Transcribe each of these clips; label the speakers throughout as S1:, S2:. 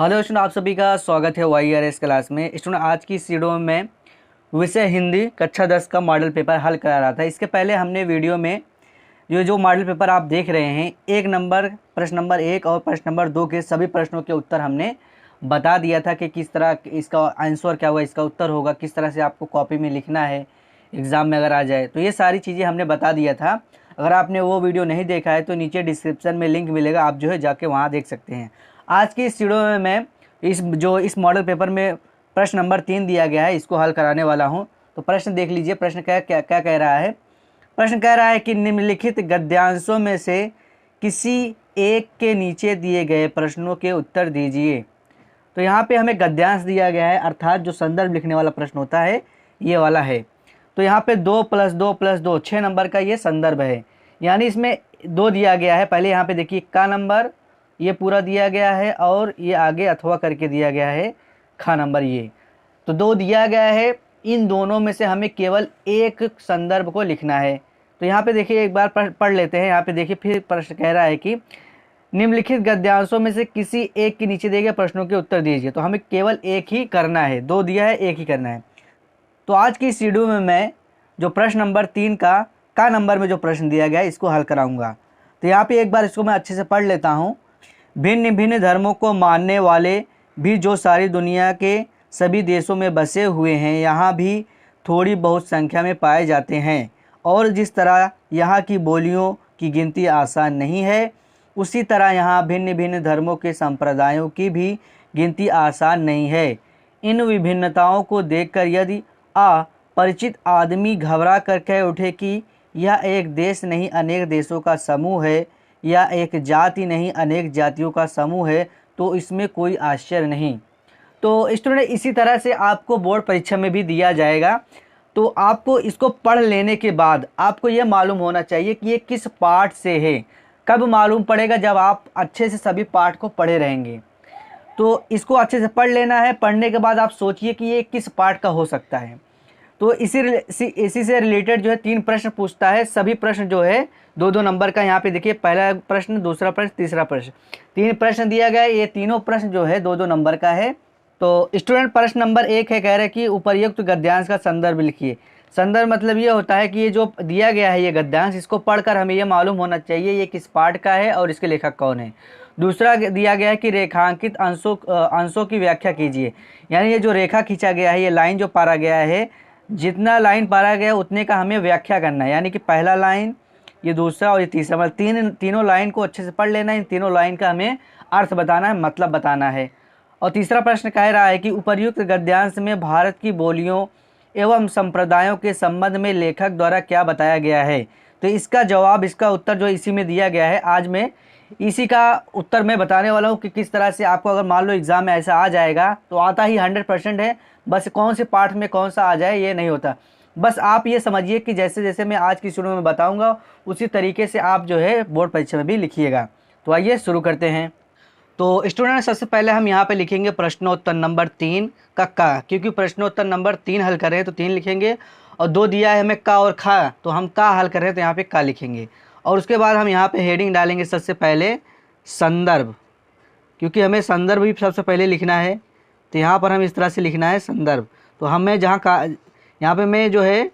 S1: Hello student, आप सभी का स्वागत है YRS क्लास में। स्टूडेंट, आज की इस वीडियो में विषय हिंदी कक्षा 10 का मॉडल पेपर हल करा रहा था। इसके पहले हमने वीडियो में जो मॉडल पेपर आप देख रहे हैं, एक नंबर प्रश्न नंबर 1 और प्रश्न नंबर 2 के सभी प्रश्नों के उत्तर हमने बता दिया था कि किस तरह इसका आंसर क्या होगा, इसका उत्तर होगा, किस तरह से आपको कॉपी में लिखना है एग्ज़ाम में अगर आ जाए। तो ये सारी चीज़ें हमने बता दिया था। अगर आपने वो वीडियो नहीं देखा है तो नीचे डिस्क्रिप्शन में लिंक मिलेगा, आप जो है जाके वहाँ देख सकते हैं। आज की इस वीडियो में मैं इस मॉडल पेपर में प्रश्न नंबर 3 दिया गया है, इसको हल कराने वाला हूँ। तो प्रश्न देख लीजिए, प्रश्न क्या क्या क्या कह रहा है। प्रश्न कह रहा है कि निम्नलिखित गद्यांशों में से किसी एक के नीचे दिए गए प्रश्नों के उत्तर दीजिए। तो यहाँ पे हमें गद्यांश दिया गया है, अर्थात जो संदर्भ लिखने वाला प्रश्न होता है ये वाला है। तो यहाँ पे 2 + 2 + 2 6 नंबर का ये संदर्भ है, यानी इसमें 2 दिया गया है। पहले यहाँ पे देखिए का नंबर ये पूरा दिया गया है और ये आगे अथवा करके दिया गया है खा नंबर ये। तो 2 दिया गया है, इन दोनों में से हमें केवल एक संदर्भ को लिखना है। तो यहाँ पे देखिए एक बार पढ़ लेते हैं। यहाँ पे देखिए फिर प्रश्न कह रहा है कि निम्नलिखित गद्यांशों में से किसी एक के नीचे दिए गए प्रश्नों के उत्तर दीजिए। तो हमें केवल एक ही करना है, 2 दिया है, एक ही करना है। तो आज की इस वीडियो में मैं जो प्रश्न नंबर 3 का नंबर में जो प्रश्न दिया गया है इसको हल कराऊंगा। तो यहाँ पे एक बार इसको मैं अच्छे से पढ़ लेता हूँ। भिन्न भिन्न धर्मों को मानने वाले भी जो सारी दुनिया के सभी देशों में बसे हुए हैं, यहाँ भी थोड़ी बहुत संख्या में पाए जाते हैं। और जिस तरह यहाँ की बोलियों की गिनती आसान नहीं है, उसी तरह यहाँ भिन्न भिन्न धर्मों के संप्रदायों की भी गिनती आसान नहीं है। इन विभिन्नताओं को देखकर यदि अपरिचित आदमी घबरा कर कह उठे कि यह एक देश नहीं अनेक देशों का समूह है, या एक जाति नहीं अनेक जातियों का समूह है, तो इसमें कोई आश्चर्य नहीं। तो स्टूडेंट, इसी तरह से आपको बोर्ड परीक्षा में भी दिया जाएगा। तो आपको इसको पढ़ लेने के बाद आपको यह मालूम होना चाहिए कि ये किस पाठ से है। कब मालूम पड़ेगा? जब आप अच्छे से सभी पाठ को पढ़े रहेंगे। तो इसको अच्छे से पढ़ लेना है। पढ़ने के बाद आप सोचिए कि ये किस पाठ का हो सकता है। तो इसी से रिलेटेड जो है 3 प्रश्न पूछता है। सभी प्रश्न जो है 2-2 नंबर का। यहाँ पे देखिए पहला प्रश्न, दूसरा प्रश्न, तीसरा प्रश्न, 3 प्रश्न दिया गया है। ये तीनों प्रश्न जो है 2-2 नंबर का है। तो स्टूडेंट, प्रश्न नंबर 1 है, कह रहे हैं कि उपर्युक्त गद्यांश का संदर्भ लिखिए। संदर्भ मतलब ये होता है कि ये जो दिया गया है ये गद्यांश, इसको पढ़कर हमें ये मालूम होना चाहिए ये किस पाठ का है और इसके लेखक कौन है। दूसरा दिया गया है कि रेखांकित अंशों की व्याख्या कीजिए। यानी ये जो रेखा खींचा गया है, ये लाइन जो पारा गया है, जितना लाइन पारा गया उतने का हमें व्याख्या करना है। यानी कि पहला लाइन, ये दूसरा और ये तीसरा, मतलब तीनों लाइन को अच्छे से पढ़ लेना है। इन तीनों लाइन का हमें अर्थ बताना है, मतलब बताना है। और तीसरा प्रश्न कह रहा है कि उपर्युक्त गद्यांश में भारत की बोलियों एवं संप्रदायों के संबंध में लेखक द्वारा क्या बताया गया है। तो इसका जवाब, इसका उत्तर जो इसी में दिया गया है। आज मैं इसी का उत्तर मैं बताने वाला हूँ कि किस तरह से आपको, अगर मान लो एग्ज़ाम में ऐसा आ जाएगा तो आता ही 100% है। बस कौन से पाठ में कौन सा आ जाए ये नहीं होता। बस आप ये समझिए कि जैसे जैसे मैं आज की शुरू में बताऊंगा उसी तरीके से आप जो है बोर्ड परीक्षा में भी लिखिएगा। तो आइए शुरू करते हैं। तो स्टूडेंट, सबसे पहले हम यहाँ पे लिखेंगे प्रश्नोत्तर नंबर 3 का, क्योंकि प्रश्नोत्तर नंबर 3 हल कर रहे हैं तो 3 लिखेंगे। और 2 दिया है हमें का और खा, तो हम का हल कर रहे हैं तो यहाँ पे का लिखेंगे। और उसके बाद हम यहाँ पे हेडिंग डालेंगे सबसे पहले संदर्भ, क्योंकि हमें संदर्भ भी सबसे पहले लिखना है। तो यहाँ पर हम इस तरह से लिखना है संदर्भ। तो हमें जहाँ का, यहाँ पे मैं जो है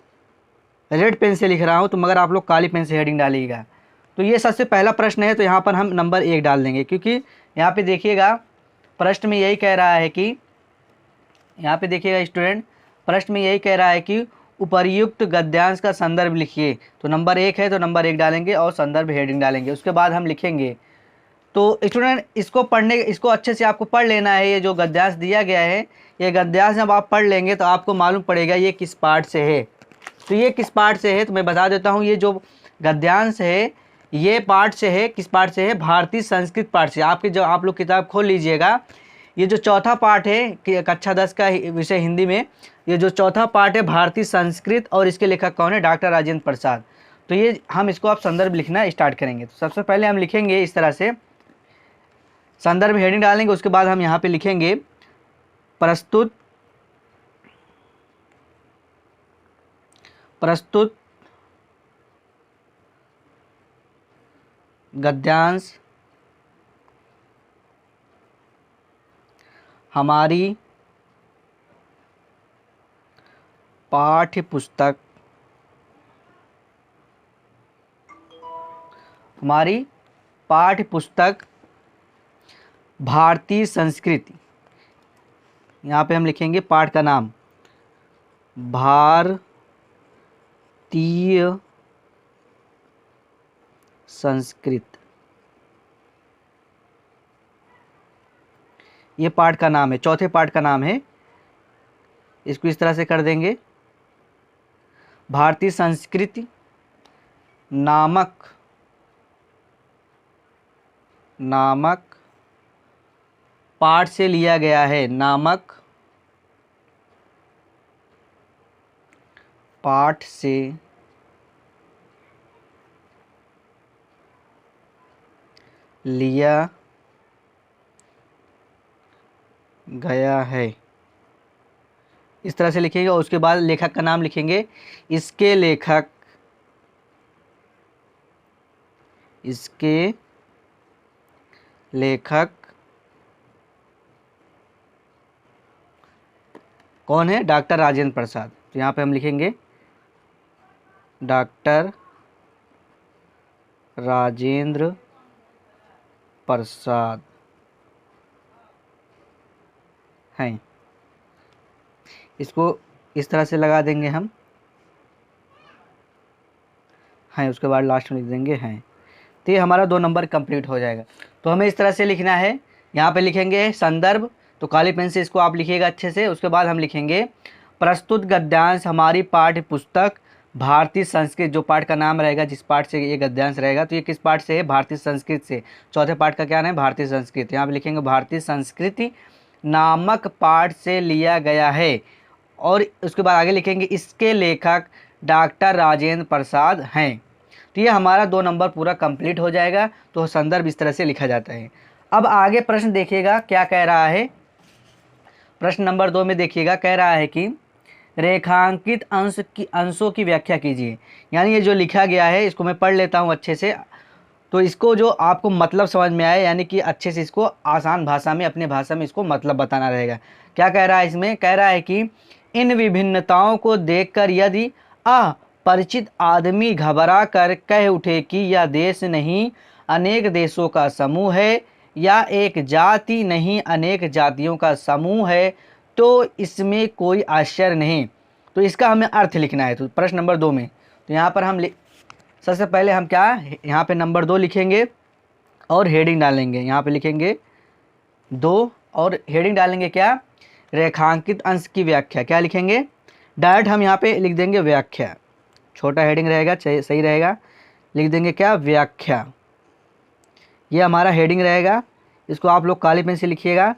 S1: रेड पेन से लिख रहा हूँ, तो मगर आप लोग काली पेन से हेडिंग डालिएगा। तो ये सबसे पहला प्रश्न है, तो यहाँ पर हम नंबर 1 डाल देंगे, क्योंकि यहाँ पे देखिएगा प्रश्न में यही कह रहा है कि, यहाँ पे देखिएगा स्टूडेंट, प्रश्न में यही कह रहा है कि उपर्युक्त गद्यांश का संदर्भ लिखिए। तो नंबर 1 है तो नंबर 1 डालेंगे और संदर्भ हेडिंग डालेंगे। उसके बाद हम लिखेंगे। तो स्टूडेंट, इसको अच्छे से आपको पढ़ लेना है। ये जो गद्यांश दिया गया है, ये गद्यांश जब आप पढ़ लेंगे तो आपको मालूम पड़ेगा ये किस पाठ से है। तो ये किस पाठ से है तो मैं बता देता हूँ। ये जो गद्यांश है ये पाठ से है, किस पाठ से है? भारतीय संस्कृत पाठ से। आपकी जो आप लोग किताब खोल लीजिएगा, ये जो चौथा पाठ है कि कक्षा 10 का विषय हिंदी में, ये जो चौथा पाठ है भारतीय संस्कृत, और इसके लेखक कौन है? डॉक्टर राजेंद्र प्रसाद। तो ये हम इसको आप संदर्भ लिखना स्टार्ट करेंगे। तो सबसे पहले हम लिखेंगे इस तरह से, संदर्भ हेडिंग डालेंगे। उसके बाद हम यहाँ पे लिखेंगे प्रस्तुत गद्यांश हमारी पाठ्य पुस्तक भारतीय संस्कृति, यहाँ पे हम लिखेंगे पाठ का नाम भारतीय संस्कृत, ये पाठ का नाम है, चौथे पाठ का नाम है। इसको इस तरह से कर देंगे, भारतीय संस्कृति नामक पाठ से लिया गया है, नामक पाठ से लिया गया है, इस तरह से लिखेंगे। और उसके बाद लेखक का नाम लिखेंगे, इसके लेखक कौन है? डॉक्टर राजेंद्र प्रसाद। तो यहाँ पे हम लिखेंगे डॉक्टर राजेंद्र प्रसाद हैं, इसको इस तरह से लगा देंगे हम हैं, उसके बाद लास्ट में लिख देंगे हैं। तो ये हमारा 2 नंबर कंप्लीट हो जाएगा। तो हमें इस तरह से लिखना है, यहाँ पे लिखेंगे संदर्भ, तो काली पेन से इसको आप लिखिएगा अच्छे से। उसके बाद हम लिखेंगे प्रस्तुत गद्यांश हमारी पाठ्य पुस्तक भारतीय संस्कृत, जो पाठ का नाम रहेगा, जिस पाठ से ये गद्यांश रहेगा, तो ये किस पाठ से है? भारतीय संस्कृत से। चौथे पाठ का क्या नाम है? भारतीय संस्कृत। यहाँ पे लिखेंगे भारतीय संस्कृति नामक पाठ से लिया गया है, और उसके बाद आगे लिखेंगे इसके लेखक डॉक्टर राजेंद्र प्रसाद हैं। तो ये हमारा 2 नंबर पूरा कंप्लीट हो जाएगा। तो संदर्भ इस तरह से लिखा जाता है। अब आगे प्रश्न देखिएगा क्या कह रहा है। प्रश्न नंबर 2 में देखिएगा, कह रहा है कि रेखांकित अंशों की व्याख्या कीजिए। यानी ये जो लिखा गया है इसको मैं पढ़ लेता हूँ अच्छे से, तो इसको जो आपको मतलब समझ में आए, यानी कि अच्छे से इसको आसान भाषा में, अपने भाषा में इसको मतलब बताना रहेगा। क्या कह रहा है इसमें? कह रहा है कि इन विभिन्नताओं को देखकर यदि अपरिचित आदमी घबरा कर कह उठे कि यह देश नहीं अनेक देशों का समूह है, या एक जाति नहीं अनेक जातियों का समूह है, तो इसमें कोई आश्चर्य नहीं। तो इसका हमें अर्थ लिखना है। तो प्रश्न नंबर 2 में, तो यहाँ पर हम सबसे पहले हम क्या, यहाँ पे नंबर 2 लिखेंगे और हेडिंग डालेंगे। यहाँ पे लिखेंगे 2 और हेडिंग डालेंगे क्या? रेखांकित अंश की व्याख्या। क्या लिखेंगे? डायरेक्ट हम यहाँ पे लिख देंगे व्याख्या, छोटा हेडिंग रहेगा, सही रहेगा। लिख देंगे क्या? व्याख्या। ये हमारा हेडिंग रहेगा, इसको आप लोग काली पेन से लिखिएगा।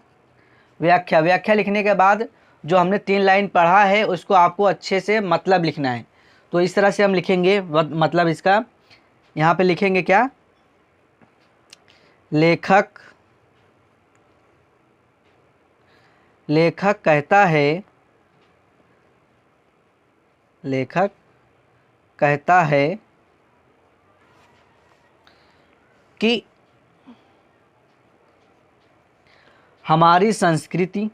S1: व्याख्या। व्याख्या लिखने के बाद जो हमने 3 लाइन पढ़ा है उसको आपको अच्छे से मतलब लिखना है। तो इस तरह से हम लिखेंगे मतलब इसका। यहाँ पे लिखेंगे क्या? लेखक कहता है कि हमारी संस्कृति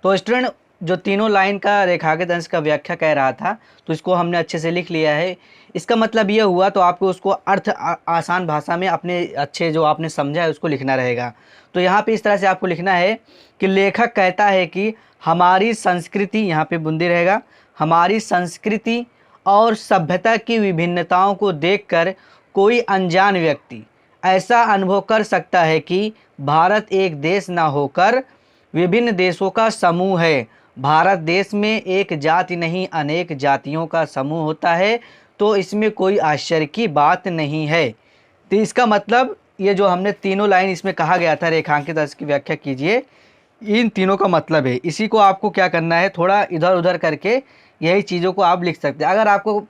S1: तो स्टूडेंट जो तीनों लाइन का रेखांकित अंश का व्याख्या कह रहा था, तो इसको हमने अच्छे से लिख लिया है। इसका मतलब ये हुआ, तो आपको उसको अर्थ आसान भाषा में अपने अच्छे जो आपने समझा है उसको लिखना रहेगा। तो यहाँ पे इस तरह से आपको लिखना है कि लेखक कहता है कि हमारी संस्कृति, यहाँ पे बूंदी रहेगा, हमारी संस्कृति और सभ्यता की विभिन्नताओं को देखकर कोई अनजान व्यक्ति ऐसा अनुभव कर सकता है कि भारत एक देश न होकर विभिन्न देशों का समूह है। भारत देश में एक जाति नहीं अनेक जातियों का समूह होता है, तो इसमें कोई आश्चर्य की बात नहीं है। तो इसका मतलब ये जो हमने तीनों लाइन इसमें कहा गया था रेखांकित अंश की व्याख्या कीजिए, इन तीनों का मतलब है। इसी को आपको क्या करना है, थोड़ा इधर उधर करके यही चीज़ों को आप लिख सकते हैं। अगर आपको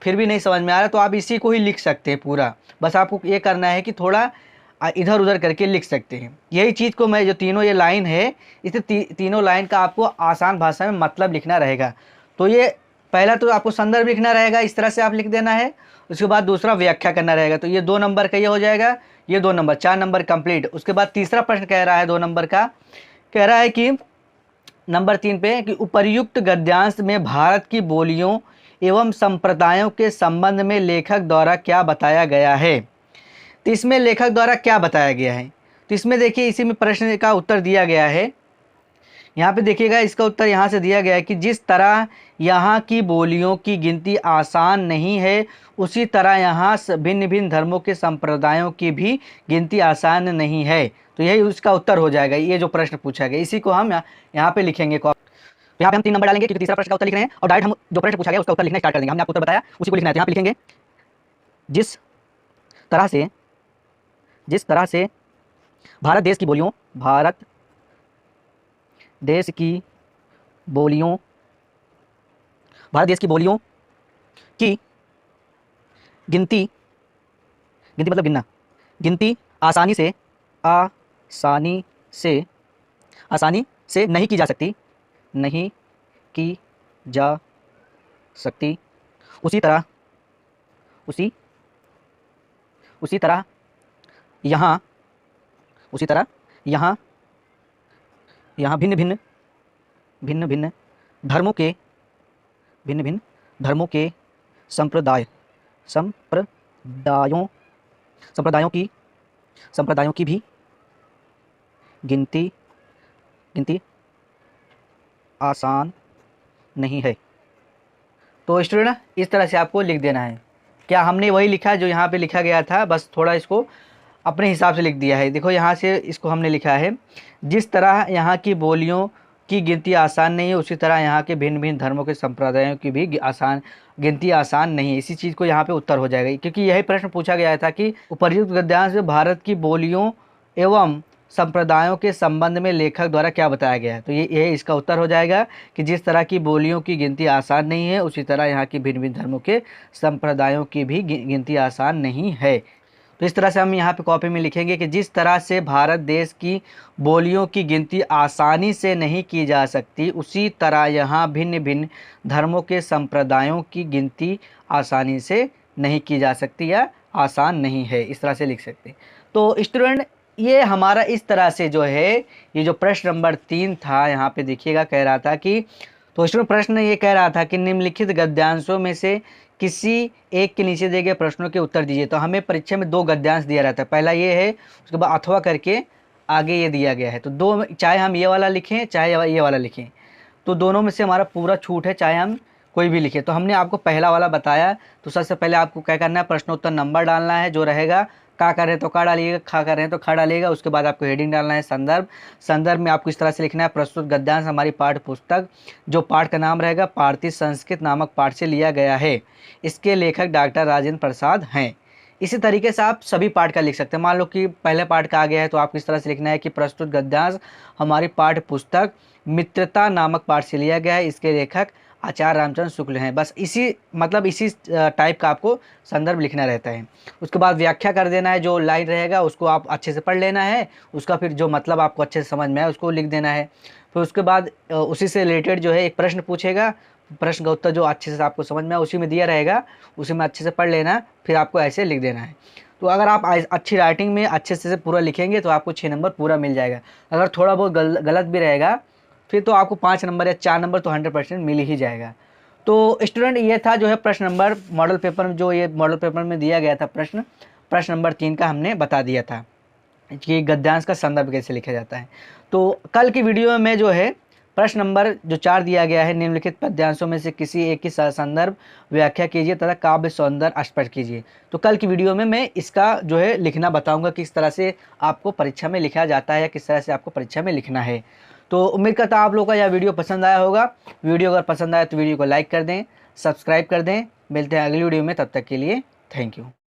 S1: फिर भी नहीं समझ में आ रहा तो आप इसी को ही लिख सकते हैं पूरा। बस आपको ये करना है कि थोड़ा इधर उधर करके लिख सकते हैं। यही चीज़ को मैं जो तीनों ये लाइन है, इस तीनों लाइन का आपको आसान भाषा में मतलब लिखना रहेगा। तो ये पहला तो आपको संदर्भ लिखना रहेगा, इस तरह से आप लिख देना है। उसके बाद दूसरा व्याख्या करना रहेगा, तो ये 2 नंबर का ये हो जाएगा, ये 2 नंबर, 4 नंबर कंप्लीट। उसके बाद तीसरा प्रश्न कह रहा है 2 नंबर का, कह रहा है कि नंबर 3 पे कि उपर्युक्त गद्यांश में भारत की बोलियों एवं संप्रदायों के संबंध में लेखक द्वारा क्या बताया गया है। तो इसमें लेखक द्वारा क्या बताया गया है, तो इसमें देखिए इसी में प्रश्न का उत्तर दिया गया है। यहाँ पे देखिएगा इसका उत्तर यहाँ से दिया गया है कि जिस तरह यहाँ की बोलियों की गिनती आसान नहीं है, उसी तरह यहाँ भिन्न भिन्न धर्मों के संप्रदायों की भी गिनती आसान नहीं है। तो यही उसका उत्तर हो जाएगा, ये जो प्रश्न पूछा गया इसी को हम यहाँ पे लिखेंगे। तो यहाँ पे हम 3 नंबर डालेंगे क्योंकि तीसरा प्रश्न का उत्तर लिख रहे हैं, और डायरेक्ट हम जो प्रश्न पूछा गया उसका उत्तर लिखना स्टार्ट कर देंगे। हमने आपको उत्तर बताया उसी को लिखना है, तो यहाँ पे लिखेंगे जिस तरह से भारत देश की बोलियों की गिनती मतलब गिनना, गिनती आसानी से नहीं की जा सकती, उसी तरह यहाँ भिन्न भिन्न धर्मों के संप्रदायों की भी गिनती आसान नहीं है। तो स्टूडेंट इस तरह से आपको लिख देना है। क्या हमने वही लिखा जो यहाँ पे लिखा गया था, बस थोड़ा इसको अपने हिसाब से लिख दिया है। देखो यहाँ से इसको हमने लिखा है, जिस तरह यहाँ की बोलियों की गिनती आसान नहीं है, उसी तरह यहाँ के भिन्न भिन्न धर्मों के संप्रदायों की भी गिनती आसान नहीं है। इसी चीज़ को यहाँ पे उत्तर हो जाएगा, क्योंकि यही प्रश्न पूछा गया था कि उपर्युक्त गद्यांश में भारत की बोलियों एवं संप्रदायों के संबंध में लेखक द्वारा क्या बताया गया है। तो ये इसका उत्तर हो जाएगा कि जिस तरह की बोलियों की गिनती आसान नहीं है, उसी तरह यहाँ की भिन्न भिन्न धर्मों के संप्रदायों की भी गिनती आसान नहीं है। तो इस तरह से हम यहाँ पे कॉपी में लिखेंगे कि जिस तरह से भारत देश की बोलियों की गिनती आसानी से नहीं की जा सकती, उसी तरह यहाँ भिन्न भिन्न धर्मों के संप्रदायों की गिनती आसानी से नहीं की जा सकती या आसान नहीं है। इस तरह से लिख सकते हैं। तो स्टूडेंट ये हमारा इस तरह से जो है, ये जो प्रश्न नंबर 3 था यहाँ पे देखिएगा, कह रहा था कि, तो स्टूडेंट प्रश्न ये कह रहा था कि निम्नलिखित गद्यांशों में से किसी एक के नीचे दिए गए प्रश्नों के उत्तर दीजिए। तो हमें परीक्षा में 2 गद्यांश दिया रहता है, पहला ये है, उसके बाद अथवा करके आगे ये दिया गया है। तो 2, चाहे हम ये वाला लिखें चाहे ये वाला लिखें, तो दोनों में से हमारा पूरा छूट है, चाहे हम कोई भी लिखे। तो हमने आपको पहला वाला बताया। तो सबसे पहले आपको क्या करना है, प्रश्नोत्तर नंबर डालना है, जो रहेगा का कर रहे हैं तो का डालिएगा, खा कर रहे हैं तो खा डालिएगा। उसके बाद आपको हेडिंग डालना है संदर्भ में आपको इस तरह से लिखना है, प्रस्तुत गद्यांश हमारी पाठ्य पुस्तक, जो पाठ का नाम रहेगा पारसी संस्कृत नामक पाठ से लिया गया है, इसके लेखक डॉक्टर राजेंद्र प्रसाद हैं। इसी तरीके से आप सभी पाठ का लिख सकते हैं। मान लो कि पहले पाठ का आ गया है, तो आपको इस तरह से लिखना है कि प्रस्तुत गद्यांश हमारी पाठ्य पुस्तक मित्रता नामक पाठ से लिया गया है, इसके लेखक आचार्य रामचंद्र शुक्ल हैं। बस इसी टाइप का आपको संदर्भ लिखना रहता है। उसके बाद व्याख्या कर देना है, जो लाइन रहेगा उसको आप अच्छे से पढ़ लेना है, उसका फिर जो मतलब आपको अच्छे से समझ में आए उसको लिख देना है। फिर उसके बाद उसी से रिलेटेड जो है एक प्रश्न पूछेगा, प्रश्न का उत्तर जो अच्छे से आपको समझ में आए उसी में दिया रहेगा, उसी में अच्छे से पढ़ लेना, फिर आपको ऐसे लिख देना है। तो अगर आप अच्छी राइटिंग में अच्छे से पूरा लिखेंगे तो आपको 6 नंबर पूरा मिल जाएगा। अगर थोड़ा बहुत गलत भी रहेगा फिर तो आपको 5 नंबर या 4 नंबर तो 100% मिल ही जाएगा। तो स्टूडेंट ये था जो है प्रश्न नंबर मॉडल पेपर में, जो ये मॉडल पेपर में दिया गया था प्रश्न नंबर 3 का हमने बता दिया था कि गद्यांश का संदर्भ कैसे लिखा जाता है। तो कल की वीडियो में जो है प्रश्न नंबर जो 4 दिया गया है, निम्नलिखित पद्यांशों में से किसी एक की संदर्भ व्याख्या कीजिए तथा काव्य सौंदर्य स्पष्ट कीजिए। तो कल की वीडियो में मैं इसका जो है लिखना बताऊंगा, किस तरह से आपको परीक्षा में लिखा जाता है या किस तरह से आपको परीक्षा में लिखना है। तो उम्मीद करता हूँ आप लोगों का यह वीडियो पसंद आया होगा। वीडियो अगर पसंद आया तो वीडियो को लाइक कर दें, सब्सक्राइब कर दें। मिलते हैं अगली वीडियो में, तब तक के लिए थैंक यू।